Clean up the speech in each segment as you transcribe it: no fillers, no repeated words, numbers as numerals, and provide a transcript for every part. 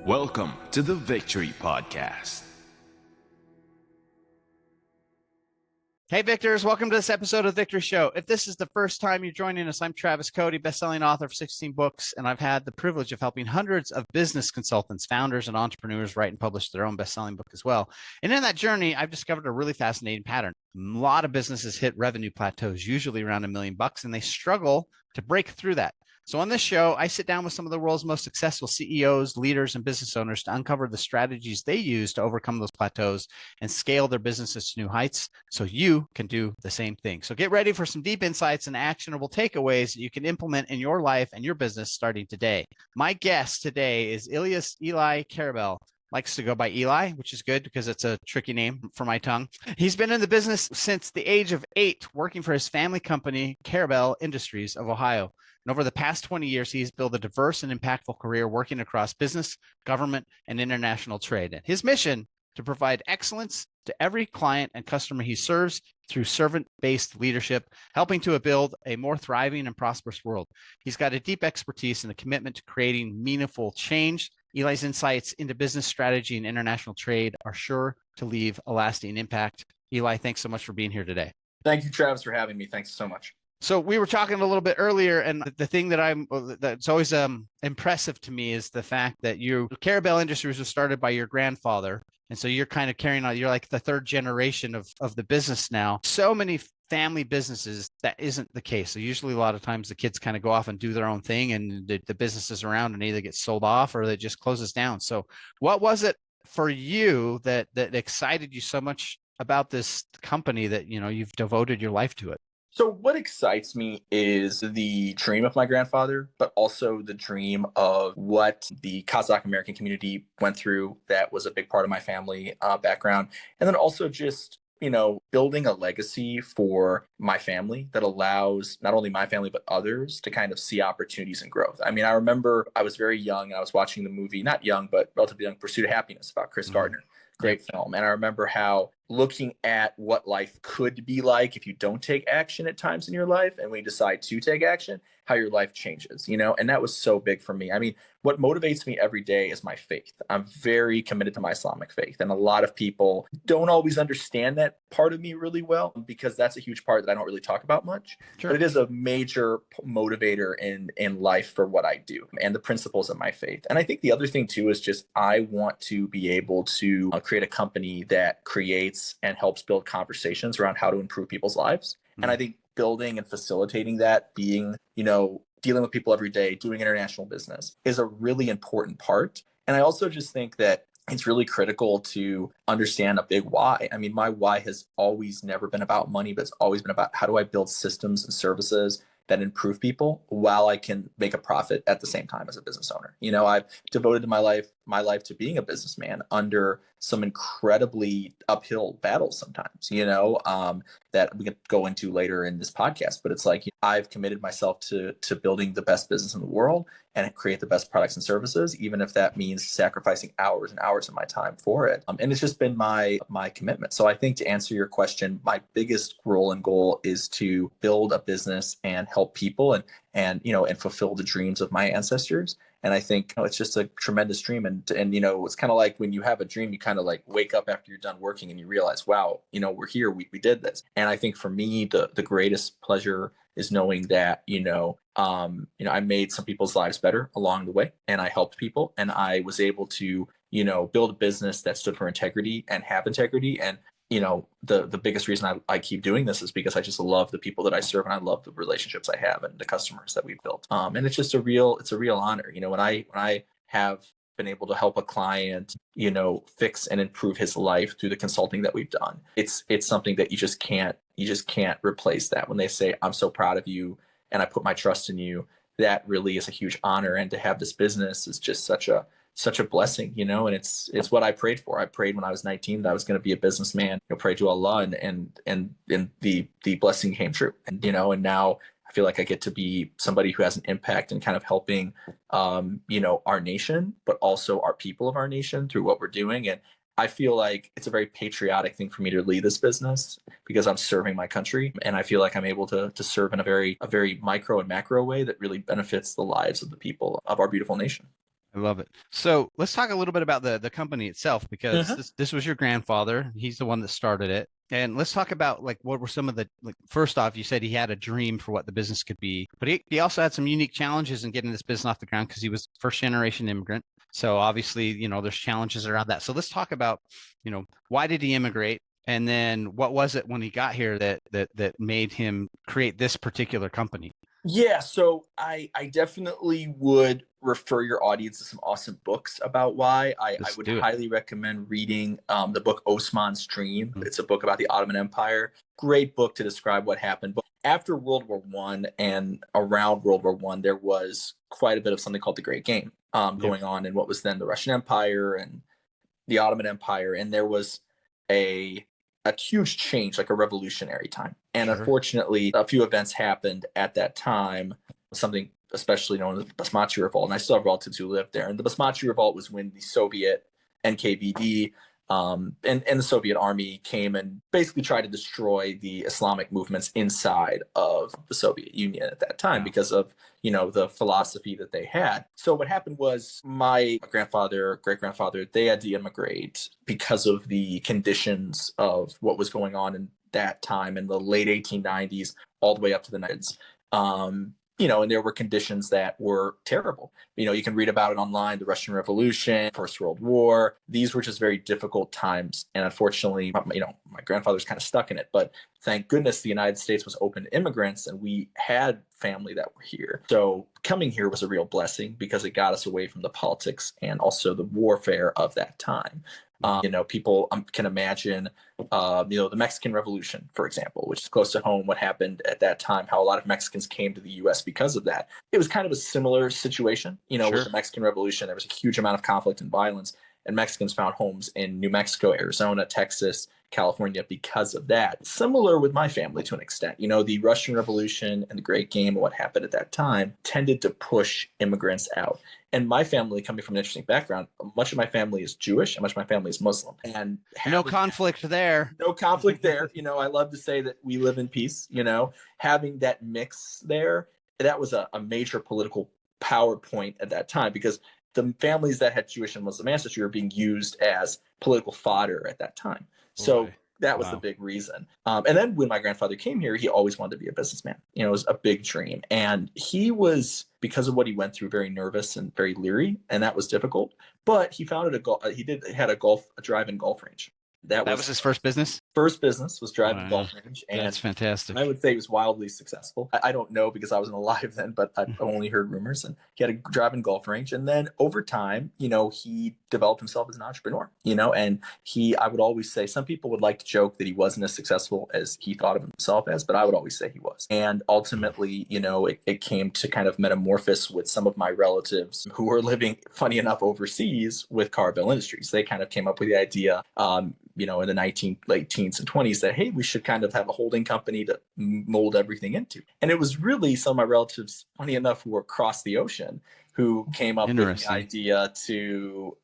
Welcome to the Victory Podcast. Hey, Victors, welcome to this episode of the Victory Show. If this is the first time you're joining us, I'm Travis Cody, best-selling author of 16 books, and I've had the privilege of helping hundreds of business consultants, founders, and entrepreneurs write and publish their own best-selling book as well. And in that journey, I've discovered a really fascinating pattern. A lot of businesses hit revenue plateaus, usually around $1 million, and they struggle to break through that. So on this show, I sit down with some of the world's most successful CEOs, leaders, and business owners to uncover the strategies they use to overcome those plateaus and scale their businesses to new heights so you can do the same thing. So get ready for some deep insights and actionable takeaways that you can implement in your life and your business starting today. My guest today is Eli Karabell. Likes to go by Eli, which is good because it's a tricky name for my tongue. He's been in the business since the age of 8, working for his family company, Karabell Industries of Ohio. And over the past 20 years, he's built a diverse and impactful career working across business, government, and international trade. And his mission to provide excellence to every client and customer he serves through servant-based leadership, helping to build a more thriving and prosperous world. He's got a deep expertise and a commitment to creating meaningful change. Eli's insights into business strategy and international trade are sure to leave a lasting impact. Eli, thanks so much for being here today. Thank you, Travis, for having me. Thanks so much. So we were talking a little bit earlier, and the thing that's always impressive to me is the fact that Karabell Industries was started by your grandfather, and so you're kind of carrying on. You're like the third generation of the business now. So many family businesses, that isn't the case. So usually a lot of times the kids kind of go off and do their own thing, and the business is around and either gets sold off or it just closes down. So what was it for you that excited you so much about this company that you've devoted your life to it? So what excites me is the dream of my grandfather, but also the dream of what the Kazakh American community went through. That was a big part of my family background. And then also just, building a legacy for my family that allows not only my family, but others to kind of see opportunities and growth. I mean, I remember I was very young and I was watching the movie, not young, but relatively young, Pursuit of Happiness about Chris Gardner. Great film. And I remember how looking at what life could be like if you don't take action at times in your life, and when you decide to take action, how your life changes, and that was so big for me. I mean, what motivates me every day is my faith. I'm very committed to my Islamic faith. And a lot of people don't always understand that part of me really well, because that's a huge part that I don't really talk about much. Sure. But it is a major motivator in life for what I do and the principles of my faith. And I think the other thing too is just I want to be able to create a company that creates and helps build conversations around how to improve people's lives. Mm-hmm. And I think building and facilitating that, being, dealing with people every day, doing international business is a really important part. And I also just think that it's really critical to understand a big why. I mean, my why has always never been about money, but it's always been about how do I build systems and services that improve people while I can make a profit at the same time as a business owner. I've devoted my life to being a businessman under some incredibly uphill battles sometimes, that we can go into later in this podcast. But it's like, I've committed myself to building the best business in the world and create the best products and services, even if that means sacrificing hours and hours of my time for it. And it's just been my commitment. So I think to answer your question, my biggest role and goal is to build a business and help people and fulfill the dreams of my ancestors. And I think it's just a tremendous dream. And it's kind of like when you have a dream, you kind of like wake up after you're done working and you realize, wow, we're here, we did this. And I think for me, the greatest pleasure is knowing that, I made some people's lives better along the way, and I helped people, and I was able to, build a business that stood for integrity and have integrity. And the biggest reason I keep doing this is because I just love the people that I serve, and I love the relationships I have and the customers that we've built. And it's just a real honor. When I have been able to help a client, fix and improve his life through the consulting that we've done, it's something that you just can't replace that. When they say, I'm so proud of you and I put my trust in you, that really is a huge honor. And to have this business is just such a blessing, and it's what I prayed for. I prayed when I was 19 that I was going to be a businessman, prayed to Allah, and the blessing came true. And, and now I feel like I get to be somebody who has an impact in kind of helping, our nation, but also our people of our nation through what we're doing. And I feel like it's a very patriotic thing for me to lead this business because I'm serving my country. And I feel like I'm able to serve in a very micro and macro way that really benefits the lives of the people of our beautiful nation. I love it. So let's talk a little bit about the company itself, because Mhm. this was your grandfather. He's the one that started it. And let's talk about like what were some of the, like, first off, you said he had a dream for what the business could be, but he also had some unique challenges in getting this business off the ground because he was first generation immigrant. So obviously, there's challenges around that. So let's talk about, why did he immigrate? And then what was it when he got here that made him create this particular company? Yeah, so I definitely would refer your audience to some awesome books about why. I Let's would do it. highly recommend reading the book Osman's Dream. Mm. It's a book about the Ottoman Empire. Great book to describe what happened. But after World War One and around World War One, there was quite a bit of something called the Great Game Yep. going on in what was then the Russian Empire and the Ottoman Empire, and there was a a huge change, like a revolutionary time. And Sure. unfortunately, a few events happened at that time, something especially known as the Basmachi Revolt. And I still have relatives who lived there. And the Basmachi Revolt was when the Soviet NKVD and the Soviet army came and basically tried to destroy the Islamic movements inside of the Soviet Union at that time Wow. because of the philosophy that they had. So what happened was my grandfather, great grandfather, they had to immigrate because of the conditions of what was going on in that time in the late 1890s all the way up to the 90s. And there were conditions that were terrible. You can read about it online, the Russian Revolution, First World War. These were just very difficult times. And unfortunately, my grandfather's kind of stuck in it. But thank goodness the United States was open to immigrants and we had family that were here. So coming here was a real blessing because it got us away from the politics and also the warfare of that time. People can imagine, the Mexican Revolution, for example, which is close to home, what happened at that time, how a lot of Mexicans came to the U.S. because of that. It was kind of a similar situation, Sure. with the Mexican Revolution. There was a huge amount of conflict and violence, and Mexicans found homes in New Mexico, Arizona, Texas, California because of that. Similar with my family to an extent. The Russian Revolution and the Great Game and what happened at that time tended to push immigrants out. And my family, coming from an interesting background, much of my family is Jewish and much of my family is Muslim. And No conflict there. no conflict there. I love to say that we live in peace. Having that mix there, that was a major political power point at that time because the families that had Jewish and Muslim ancestry were being used as political fodder at that time. So Boy. that was the Wow. big reason. And then when my grandfather came here, he always wanted to be a businessman. It was a big dream. And he was, because of what he went through, very nervous and very leery, and that was difficult. But he founded had a drive-in golf range. That was his first business? first business was driving Wow. golf range, and That's fantastic. I would say he was wildly successful. I don't know because I wasn't alive then, but I've only heard rumors. And he had a driving golf range, and then over time, he developed himself as an entrepreneur. And I would always say, some people would like to joke that he wasn't as successful as he thought of himself as, but I would always say he was. And ultimately, it came to kind of metamorphose with some of my relatives who were living, funny enough, overseas with Karabell Industries. They kind of came up with the idea, in the late teens and 20s that, hey, we should kind of have a holding company to mold everything into. And it was really some of my relatives, funny enough, who were across the ocean who came up with the idea to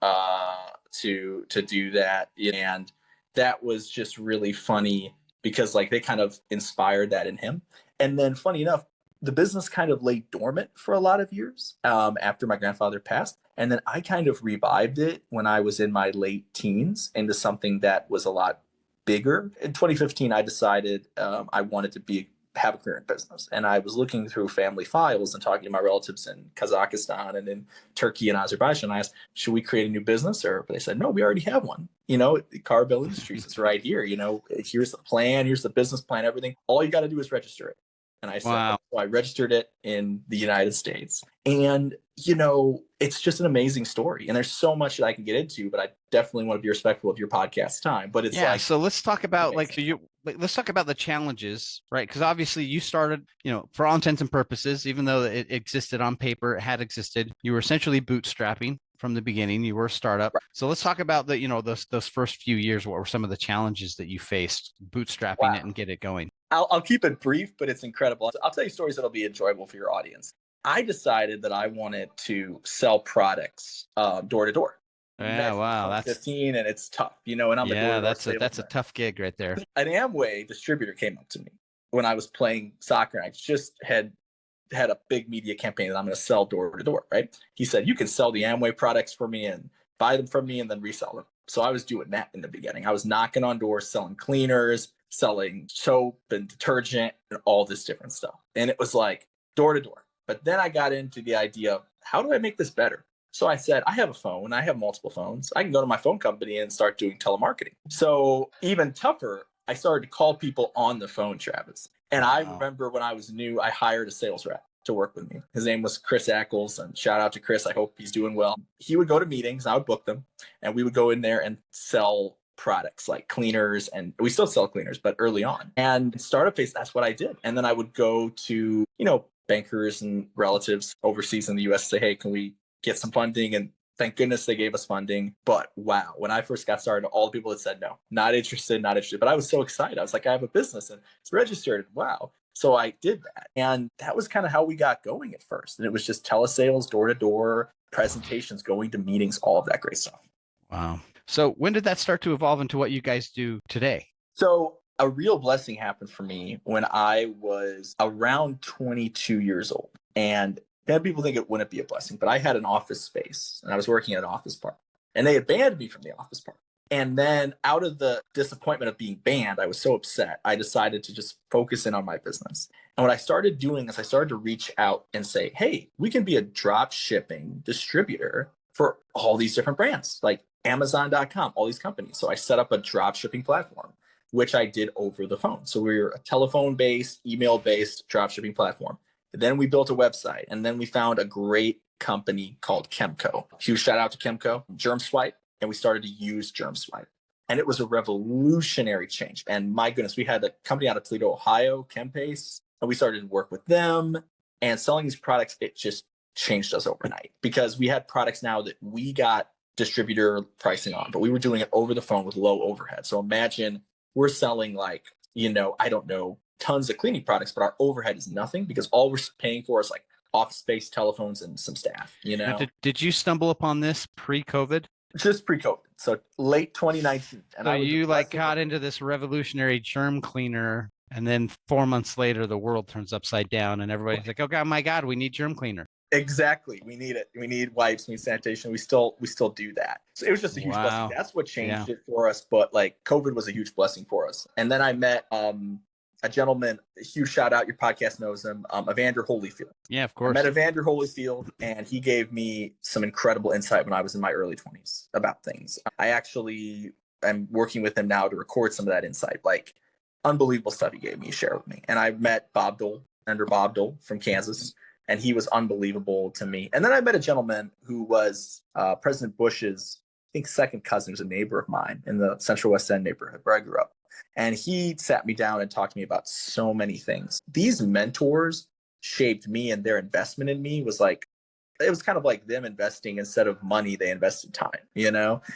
do that. And that was just really funny because they kind of inspired that in him. And then funny enough, the business kind of lay dormant for a lot of years after my grandfather passed. And then I kind of revived it when I was in my late teens into something that was a lot bigger. In 2015, I decided I wanted to have a career in business. And I was looking through family files and talking to my relatives in Kazakhstan and in Turkey and Azerbaijan. I asked, should we create a new business? Or they said, no, we already have one. Karabell Industries, it's right here. Here's the plan, here's the business plan, everything. All you got to do is register it. And I said, wow. So I registered it in the United States. And, it's just an amazing story. And there's so much that I can get into, but I definitely want to be respectful of your podcast time. But it's so let's talk about let's talk about the challenges, right? Because obviously you started, for all intents and purposes, even though it existed on paper, it had existed, you were essentially bootstrapping from the beginning. You were a startup. Right. So let's talk about those first few years. What were some of the challenges that you faced bootstrapping it and get it going? I'll keep it brief, but it's incredible. I'll tell you stories that'll be enjoyable for your audience. I decided that I wanted to sell products door to door. Yeah, wow, that's 15, and it's tough, and I'm that's a tough gig right there. An Amway distributor came up to me when I was playing soccer. I just had had a big media campaign that I'm going to sell door to door, right? He said, you can sell the Amway products for me and buy them from me and then resell them. So I was doing that in the beginning. I was knocking on doors, selling cleaners, selling soap and detergent and all this different stuff. And it was like door to door. But then I got into the idea of how do I make this better? So I said, I have a phone. I have multiple phones. I can go to my phone company and start doing telemarketing. So even tougher, I started to call people on the phone, Travis. And I remember when I was new, I hired a sales rep to work with me. His name was Chris Ackles, and shout out to Chris. I hope he's doing well. He would go to meetings, I would book them, and we would go in there and sell products like cleaners, and we still sell cleaners, but early on. And startup phase, that's what I did. And then I would go to, bankers and relatives overseas in the US, say, hey, can we get some funding? And thank goodness they gave us funding. But wow, when I first got started, all the people had said, no, not interested, not interested. But I was so excited. I was like, I have a business and it's registered. Wow. So I did that. And that was kind of how we got going at first. And it was just telesales, door to door, presentations, going to meetings, all of that great stuff. Wow. So when did that start to evolve into what you guys do today? So a real blessing happened for me when I was around 22 years old. And then people think it wouldn't be a blessing, but I had an office space and I was working at an office park and they had banned me from the office park. And then out of the disappointment of being banned, I was so upset, I decided to just focus in on my business. And what I started doing is I started to reach out and say, hey, we can be a drop shipping distributor for all these different brands like Amazon.com, all these companies. So I set up a drop shipping platform, which I did over the phone. So we were a telephone-based, email-based drop shipping platform. Then we built a website, and then we found a great company called Chemco. Huge shout out to Chemco, GermSwipe, and we started to use GermSwipe. And it was a revolutionary change. And my goodness, we had a company out of Toledo, Ohio, Chempace, and we started to work with them. And selling these products, it just changed us overnight because we had products now that we got distributor pricing on, but we were doing it over the phone with low overhead. So imagine we're selling like, I don't know, tons of cleaning products, but our overhead is nothing because all we're paying for is like office space, telephones, and some staff, Now, did you stumble upon this pre-COVID? Just pre-COVID. So late 2019. And so you got into this revolutionary germ cleaner, and then 4 months later, the world turns upside down and everybody's like, oh God, my God, we need germ cleaner. Exactly. We need it. We need wipes, we need sanitation. We still do that. So it was just a huge blessing. That's what changed it for us. But like COVID was a huge blessing for us. And then I met a gentleman, a huge shout out, your podcast knows him, Evander Holyfield. Yeah, of course. I met Evander Holyfield and he gave me some incredible insight when I was in my early 20s about things. I actually am working with him now to record some of that insight, like unbelievable stuff he gave me, share with me. And I met Bob Dole, Senator Bob Dole from Kansas. And he was unbelievable to me. And then I met a gentleman who was President Bush's, I think, second cousin. He was a neighbor of mine in the Central West End neighborhood where I grew up. And he sat me down and talked to me about so many things. These mentors shaped me, and their investment in me was like, it was kind of like them investing instead of money, they invested time,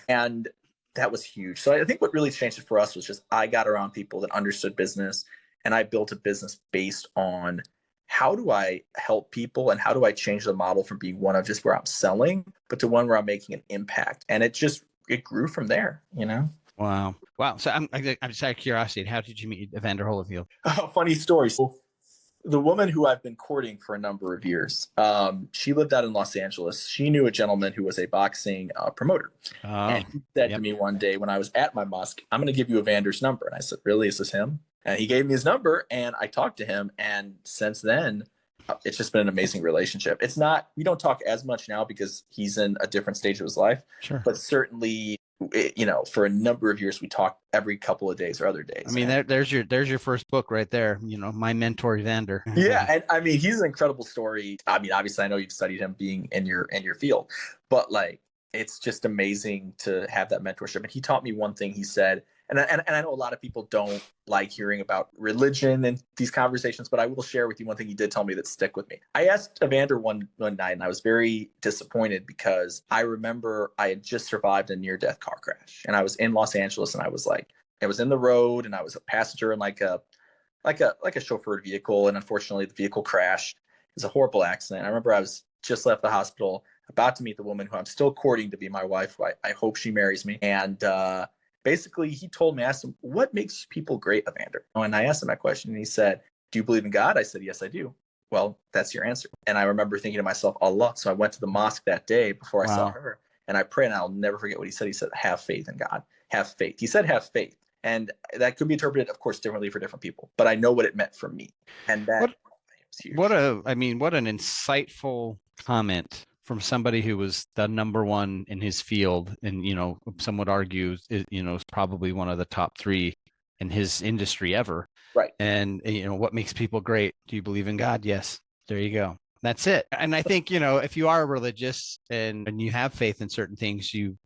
And that was huge. So I think what really changed it for us was just I got around people that understood business, and I built a business based on how do I help people and how do I change the model from being one of just where I'm selling, but to one where I'm making an impact. And it grew from there, Wow. So I'm just out of curiosity, how did you meet Evander Holyfield? Oh, funny story. So the woman who I've been courting for a number of years, she lived out in Los Angeles. She knew a gentleman who was a boxing promoter. And he said to me one day when I was at my mosque, I'm going to give you Evander's number. And I said, really, is this him? And he gave me his number and I talked to him. And since then, it's just been an amazing relationship. We don't talk as much now because he's in a different stage of his life. Sure. But certainly, for a number of years, we talk every couple of days or other days. I mean, there's your first book right there. My mentor, Evander. Yeah. And I mean, he's an incredible story. I mean, obviously, I know you've studied him being in your field, but like, it's just amazing to have that mentorship. And he taught me one thing. He said, and I know a lot of people don't like hearing about religion and these conversations, but I will share with you one thing he did tell me that stuck with me. I asked Evander one night, and I was very disappointed because I remember I had just survived a near-death car crash, and I was in Los Angeles, and I was in the road, and I was a passenger in like a chauffeured vehicle, and unfortunately, the vehicle crashed. It was a horrible accident. I remember I was just left the hospital, about to meet the woman who I'm still courting to be my wife. I hope she marries me, and basically, he told me, I asked him, what makes people great, Evander? And I asked him that question, and he said, do you believe in God? I said, yes, I do. well, that's your answer. And I remember thinking to myself, Allah. So I went to the mosque that day before I saw Wow. her, and I prayed, and I'll never forget what he said. He said, have faith in God, have faith. He said, have faith. And that could be interpreted, of course, differently for different people, but I know what it meant for me. And that was huge. What an insightful comment from somebody who was the number one in his field. And, some would argue, is probably one of the top three in his industry ever. Right. And, what makes people great? Do you believe in God? Yes. There you go. That's it. And I think, if you are religious and you have faith in certain things, you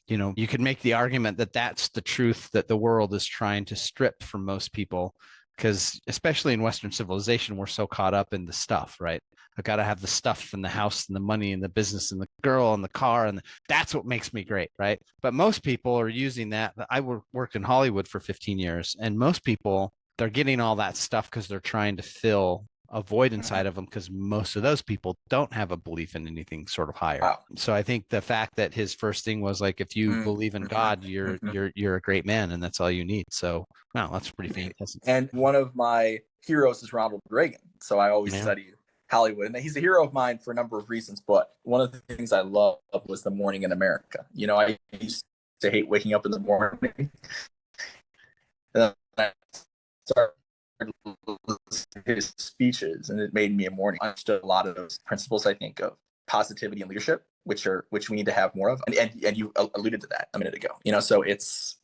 could make the argument that that's the truth that the world is trying to strip from most people, because especially in Western civilization, we're so caught up in the stuff, right? I've got to have the stuff and the house and the money and the business and the girl and the car, and that's what makes me great, right? But most people are using that. I worked in Hollywood for 15 years, and most people, they're getting all that stuff because they're trying to fill a void inside of them, because most of those people don't have a belief in anything sort of higher. Wow. So I think the fact that his first thing was like, if you believe in God, you're a great man, and that's all you need. So wow, that's pretty fantastic. And one of my heroes is Ronald Reagan. So I always study Hollywood, and he's a hero of mine for a number of reasons. But one of the things I loved was The Morning in America. I used to hate waking up in the morning. And I started his speeches, and it made me a morning. I understood a lot of those principles, I think, of positivity and leadership, which we need to have more of. And you alluded to that a minute ago. So it's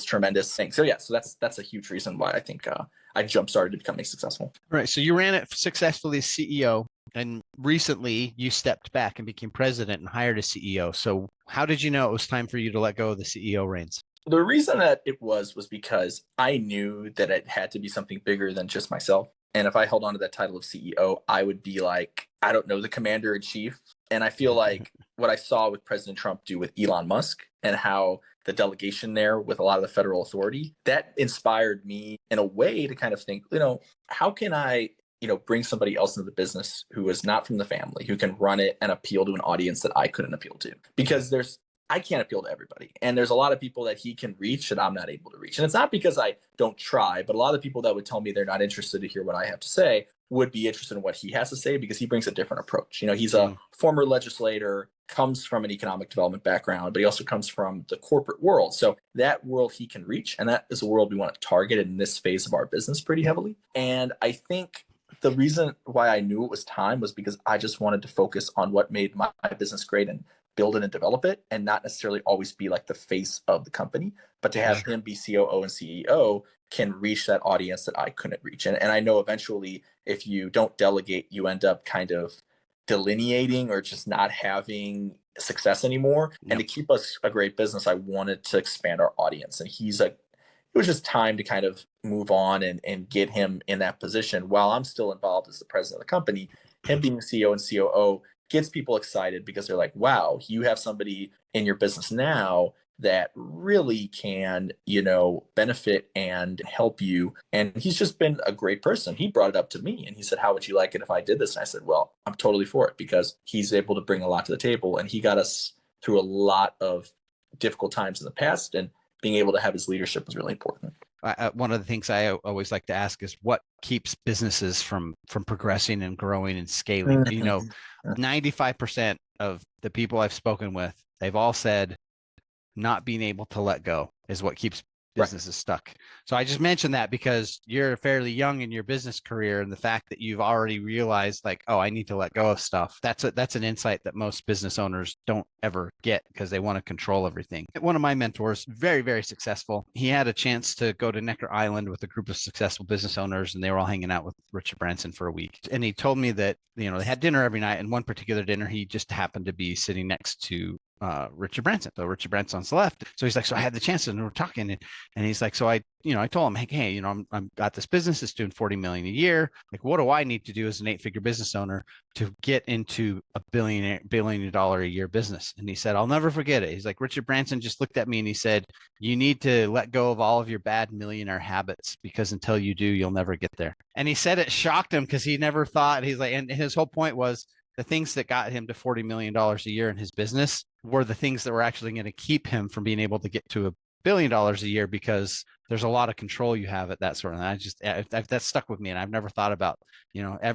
tremendous thing. So yeah, so that's a huge reason why I think I jump started to becoming successful. Right. So you ran it successfully as CEO, and recently you stepped back and became president and hired a CEO. So how did you know it was time for you to let go of the CEO reins? The reason that it was because I knew that it had to be something bigger than just myself. And if I held on to that title of CEO, I would be like, I don't know, the commander in chief. And I feel like what I saw with President Trump do with Elon Musk and how the delegation there with a lot of the federal authority, that inspired me in a way to kind of think, how can I, bring somebody else into the business who is not from the family, who can run it and appeal to an audience that I couldn't appeal to? Because I can't appeal to everybody. And there's a lot of people that he can reach that I'm not able to reach. And it's not because I don't try, but a lot of people that would tell me they're not interested to hear what I have to say would be interested in what he has to say, because he brings a different approach. He's a former legislator, comes from an economic development background, but he also comes from the corporate world. So that world he can reach, and that is a world we want to target in this phase of our business pretty heavily. And I think the reason why I knew it was time was because I just wanted to focus on what made my business great and build it and develop it, and not necessarily always be like the face of the company, but to have him be COO and CEO can reach that audience that I couldn't reach. And I know eventually if you don't delegate, you end up kind of delineating or just not having success anymore. And to keep us a great business, I wanted to expand our audience. And it was just time to kind of move on and get him in that position while I'm still involved as the president of the company. Him being CEO and COO gets people excited because they're like, wow, you have somebody in your business now that really can, benefit and help you. And he's just been a great person. He brought it up to me and he said, how would you like it if I did this? And I said, well, I'm totally for it, because he's able to bring a lot to the table, and he got us through a lot of difficult times in the past, and being able to have his leadership was really important. One of the things I always like to ask is what keeps businesses from progressing and growing and scaling. 95% of the people I've spoken with, they've all said not being able to let go is what keeps businesses stuck. So I just mentioned that because you're fairly young in your business career, and the fact that you've already realized like, oh, I need to let go of stuff. That's an insight that most business owners don't ever get, because they want to control everything. One of my mentors, very, very successful. He had a chance to go to Necker Island with a group of successful business owners, and they were all hanging out with Richard Branson for a week. And he told me that, they had dinner every night, and one particular dinner, he just happened to be sitting next to Richard Branson. So Richard Branson's left. So he's like, so I had the chance, and we're talking, and he's like, so I told him, hey, I'm got this business that's doing 40 million a year. Like, what do I need to do as an 8-figure business owner to get into a billion dollar a year business? And he said, I'll never forget it. He's like, Richard Branson just looked at me and he said, you need to let go of all of your bad millionaire habits, because until you do, you'll never get there. And he said it shocked him, because he never thought, he's like, and his whole point was, the things that got him to $40 million a year in his business were the things that were actually going to keep him from being able to get to $1 billion a year because there's a lot of control you have at that sort of. And that's stuck with me, and I've never thought about,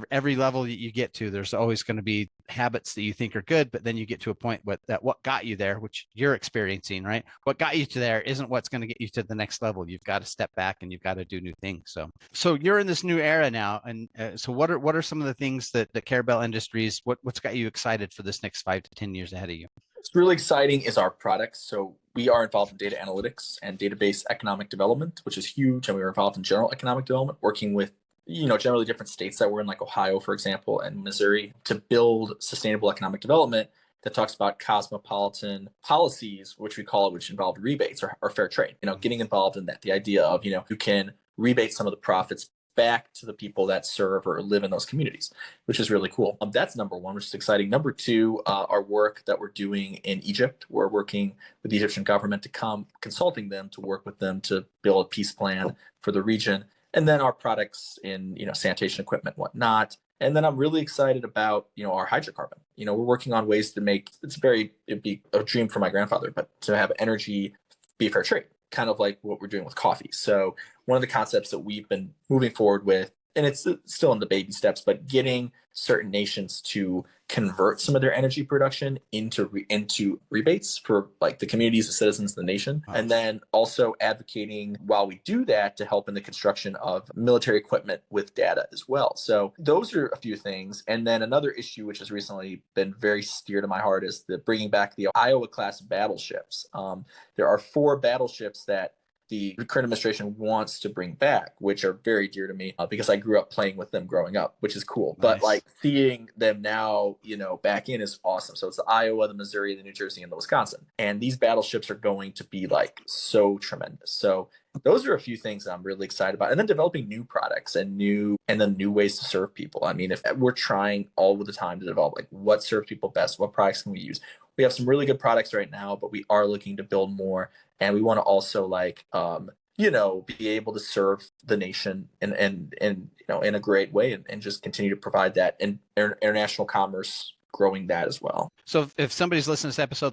every level that you get to, there's always going to be habits that you think are good, but then you get to a point that what got you there, which you're experiencing, right? What got you to there isn't what's going to get you to the next level. You've got to step back and you've got to do new things. So you're in this new era now, and so what are some of the things that Karabell Industries, what's got you excited for this next 5 to 10 years ahead of you? What's really exciting is our products. So we are involved in data analytics and database economic development, which is huge. And we are involved in general economic development, working with, generally different states that we're in, like Ohio, for example, and Missouri, to build sustainable economic development that talks about cosmopolitan policies, which we call it, which involve rebates or fair trade, getting involved in that. The idea of, you can rebate some of the profits back to the people that serve or live in those communities, which is really cool. That's number one, which is exciting. Number two, our work that we're doing in Egypt. We're working with the Egyptian government to consulting them to work with them to build a peace plan for the region. And then our products in, sanitation equipment, whatnot. And then I'm really excited about, our hydrocarbon. We're working on ways to make, it'd be a dream for my grandfather, but to have energy be fair trade, kind of like what we're doing with coffee. So one of the concepts that we've been moving forward with, and it's still in the baby steps, but getting certain nations to convert some of their energy production into rebates for like the communities, the citizens, the nation. And then also advocating while we do that to help in the construction of military equipment with data as well. So those are a few things. And then another issue, which has recently been very dear to my heart, is the bringing back the Iowa class battleships. There are 4 battleships that the current administration wants to bring back, which are very dear to me because I grew up playing with them growing up, which is cool. Nice. But like seeing them now, back in is awesome. So it's the Iowa, the Missouri, the New Jersey, and the Wisconsin. And these battleships are going to be like so tremendous. So those are a few things that I'm really excited about. And then developing new products and then new ways to serve people. I mean, if we're trying all the time to develop like what serves people best, what products can we use? We have some really good products right now, but we are looking to build more. And we want to also be able to serve the nation in a great way and just continue to provide that and international commerce, growing that as well. So if somebody's listening to this episode,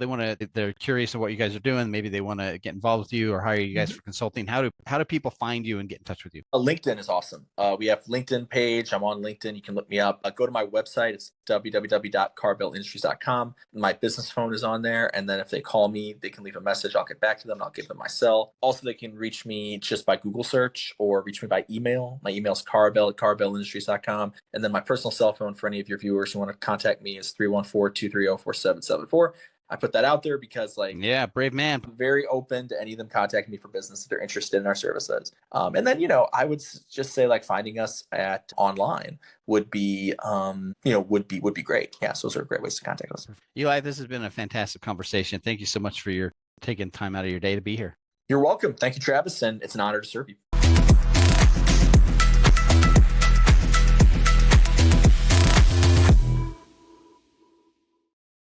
they're curious of what you guys are doing, maybe they want to get involved with you or hire you guys for consulting. How do people find you and get in touch with you? LinkedIn is awesome. We have LinkedIn page. I'm on LinkedIn. You can look me up. Go to my website. It's www.karabellindustries.com. My business phone is on there. And then if they call me, they can leave a message. I'll get back to them. I'll give them my cell. Also, they can reach me just by Google search or reach me by email. My email is karabell@karabellindustries.com. And then my personal cell phone for any of your viewers who want to contact me is 314-230-4774. I put that out there because brave man. I'm very open to any of them contacting me for business if they're interested in our services. And then, I would just say finding us at online would be great. Yeah. So those are great ways to contact us. Eli, this has been a fantastic conversation. Thank you so much for taking time out of your day to be here. You're welcome. Thank you, Travis. And it's an honor to serve you.